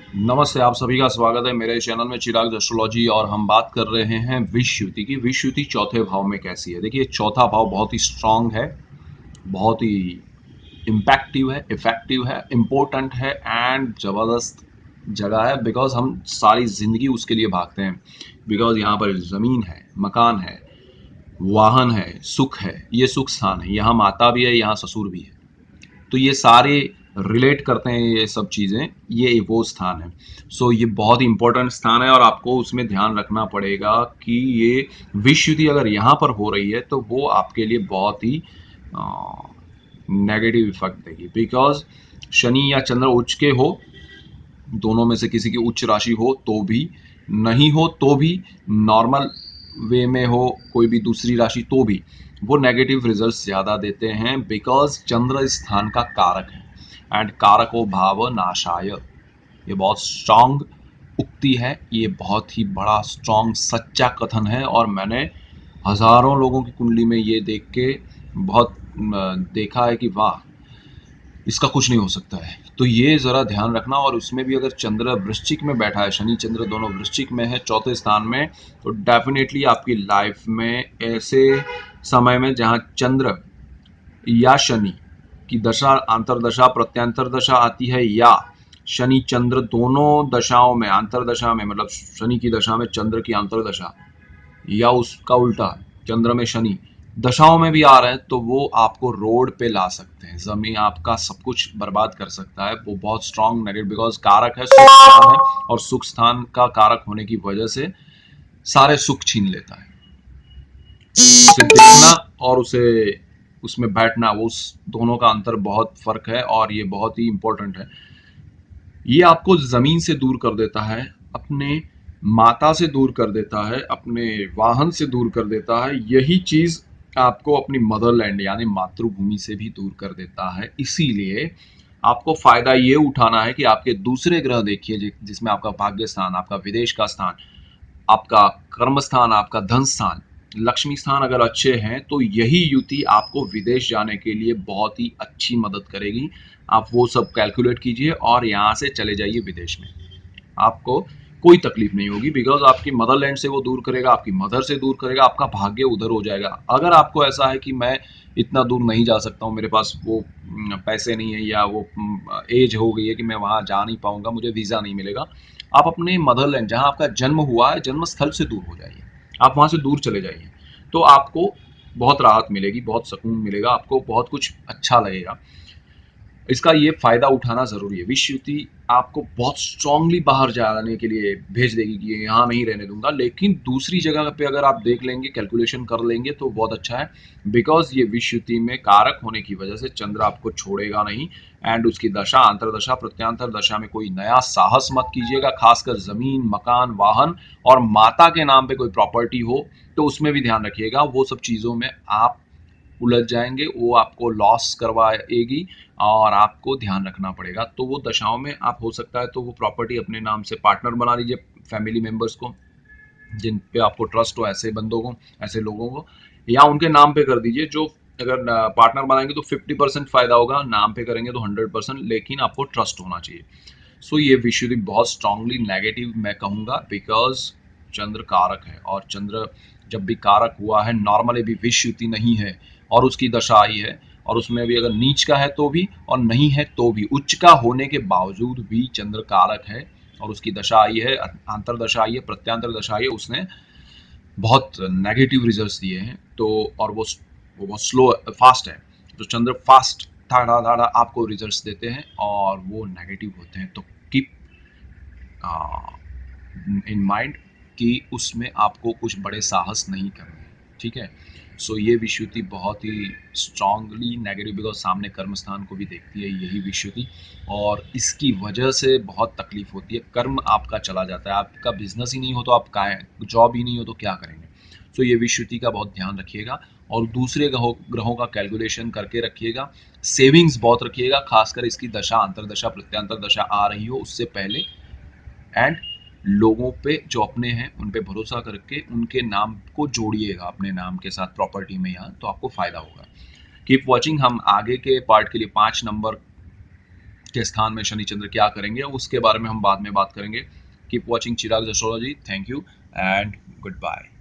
नमस्ते, आप सभी का स्वागत है मेरे चैनल में चिराग एस्ट्रोलॉजी। और हम बात कर रहे हैं विषुवति की। विषुवति चौथे भाव में कैसी है? देखिए, चौथा भाव बहुत ही स्ट्रांग है, बहुत ही इम्पैक्टिव है, इफेक्टिव है, इम्पोर्टेंट है एंड ज़बरदस्त जगह है। बिकॉज हम सारी जिंदगी उसके लिए भागते हैं। बिकॉज यहाँ पर ज़मीन है, मकान है, वाहन है, सुख है, ये सुख स्थान है। यहाँ माता भी है, यहाँ ससुर भी है। तो ये सारे रिलेट करते हैं, ये सब चीज़ें, ये वो स्थान है। सो ये बहुत ही इंपॉर्टेंट स्थान है और आपको उसमें ध्यान रखना पड़ेगा कि ये विषुद्धि अगर यहाँ पर हो रही है तो वो आपके लिए बहुत ही नेगेटिव इफेक्ट देगी। बिकॉज शनि या चंद्र उच्च के हो, दोनों में से किसी की उच्च राशि हो तो भी, नहीं हो तो भी, नॉर्मल वे में हो कोई भी दूसरी राशि तो भी, वो नेगेटिव रिजल्ट्स ज़्यादा देते हैं। बिकॉज चंद्र स्थान का कारक है एंड कारको भाव नाशाय। ये बहुत स्ट्रांग उक्ति है, ये बहुत ही बड़ा स्ट्रांग सच्चा कथन है। और मैंने हजारों लोगों की कुंडली में ये देख के बहुत देखा है कि वाह, इसका कुछ नहीं हो सकता है। तो ये ज़रा ध्यान रखना। और उसमें भी अगर चंद्र वृश्चिक में बैठा है, शनि चंद्र दोनों वृश्चिक में है चौथे स्थान में, तो डेफिनेटली आपकी लाइफ में ऐसे समय में जहाँ चंद्र या शनि की दशा, अंतरदशा प्रत्यांतर दशा आती है, या शनि चंद्र दोनों दशाओं में, अंतरदशा में मतलब शनि की दशा में चंद्र की अंतरदशा, या उसका उल्टा चंद्र में शनि दशाओं में भी आ रहे हैं, तो वो आपको रोड पे ला सकते हैं। जमीन आपका सब कुछ बर्बाद कर सकता है। वो बहुत स्ट्रांग नेगेटिव, बिकॉज कारक है, सुख स्थान है, और सुख स्थान का कारक होने की वजह से सारे सुख छीन लेता है। उसे देखना और उसे उसमें बैठना, वो उस दोनों का अंतर बहुत फर्क है और ये बहुत ही इंपॉर्टेंट है। ये आपको जमीन से दूर कर देता है, अपने माता से दूर कर देता है, अपने वाहन से दूर कर देता है। यही चीज आपको अपनी मदरलैंड यानी मातृभूमि से भी दूर कर देता है। इसीलिए आपको फायदा ये उठाना है कि आपके दूसरे ग्रह देखिए, जिसमें आपका भाग्य स्थान, आपका विदेश का स्थान, आपका कर्म स्थान, आपका धन स्थान, लक्ष्मी स्थान अगर अच्छे हैं तो यही युति आपको विदेश जाने के लिए बहुत ही अच्छी मदद करेगी। आप वो सब कैलकुलेट कीजिए और यहाँ से चले जाइए विदेश में। आपको कोई तकलीफ नहीं होगी। बिकॉज आपकी मदरलैंड से वो दूर करेगा, आपकी मदर से दूर करेगा, आपका भाग्य उधर हो जाएगा। अगर आपको ऐसा है कि मैं इतना दूर नहीं जा सकता हूँ, मेरे पास वो पैसे नहीं है, या वो एज हो गई है कि मैं वहाँ जा नहीं पाऊंगा, मुझे वीज़ा नहीं मिलेगा, आप अपने मदरलैंड जहाँ आपका जन्म हुआ है, जन्म स्थल से दूर हो जाइए। आप वहाँ से दूर चले जाइए, तो आपको बहुत राहत मिलेगी, बहुत सुकून मिलेगा, आपको बहुत कुछ अच्छा लगेगा। इसका ये फायदा उठाना जरूरी है। विश्वयुति आपको बहुत स्ट्रांगली बाहर जाने के लिए भेज देगी कि यहाँ नहीं रहने दूंगा, लेकिन दूसरी जगह पे अगर आप देख लेंगे, कैलकुलेशन कर लेंगे, तो बहुत अच्छा है। बिकॉज ये विश्वयुति में कारक होने की वजह से चंद्र आपको छोड़ेगा नहीं। एंड उसकी दशा, अंतरदशा प्रत्यांतर दशा में कोई नया साहस मत कीजिएगा, खासकर जमीन, मकान, वाहन और माता के नाम पे कोई प्रॉपर्टी हो तो उसमें भी ध्यान रखिएगा। वो सब चीज़ों में आप उलझ जाएंगे, वो आपको लॉस करवाएगी और आपको ध्यान रखना पड़ेगा। तो वो दशाओं में आप, हो सकता है तो वो प्रॉपर्टी अपने नाम से पार्टनर बना लीजिए, फैमिली मेंबर्स को जिन पे आपको ट्रस्ट हो, ऐसे बंदों को, ऐसे लोगों को, या उनके नाम पे कर दीजिए। जो अगर पार्टनर बनाएंगे तो 50% फायदा होगा, नाम पे करेंगे तो 100%, लेकिन आपको ट्रस्ट होना चाहिए। सो ये विषय बहुत स्ट्रांगली नेगेटिव मैं कहूँगा। बिकॉज चंद्र कारक है, और चंद्र जब भी कारक हुआ है, नॉर्मली भी विषयुति नहीं है और उसकी दशा आई है, और उसमें भी अगर नीच का है तो भी, और नहीं है तो भी, उच्च का होने के बावजूद भी चंद्र कारक है और उसकी दशा आई है, अंतर दशा आई है, प्रत्यांतर दशा आई है, उसने बहुत नेगेटिव रिजल्ट्स दिए हैं। तो और वो बहुत स्लो फास्ट है। तो चंद्र फास्ट धाड़ा धाड़ा आपको रिजल्ट्स देते हैं और वो नेगेटिव होते हैं। तो कीप इन माइंड कि उसमें आपको कुछ बड़े साहस नहीं करने हैं, ठीक है। सो ये विषुति बहुत ही स्ट्रांगली नेगेटिव, बिकॉज सामने कर्म स्थान को भी देखती है यही विषुति, और इसकी वजह से बहुत तकलीफ होती है। कर्म आपका चला जाता है, आपका बिजनेस ही नहीं हो तो आप का, जॉब ही नहीं हो तो क्या करेंगे। सो ये विषुति का बहुत ध्यान रखिएगा और दूसरे ग्रहों का कैलकुलेशन करके रखिएगा। सेविंग्स बहुत रखिएगा, खासकर इसकी दशा, अंतरदशा प्रत्यांतर दशा आ रही हो उससे पहले। एंड लोगों पे जो अपने हैं उन पे भरोसा करके उनके नाम को जोड़िएगा अपने नाम के साथ प्रॉपर्टी में, यहाँ तो आपको फायदा होगा। Keep watching. हम आगे के पार्ट के लिए 5 नंबर के स्थान में शनि चंद्र क्या करेंगे, उसके बारे में हम बाद में बात करेंगे। Keep watching Chirag astrology. Thank you and good bye.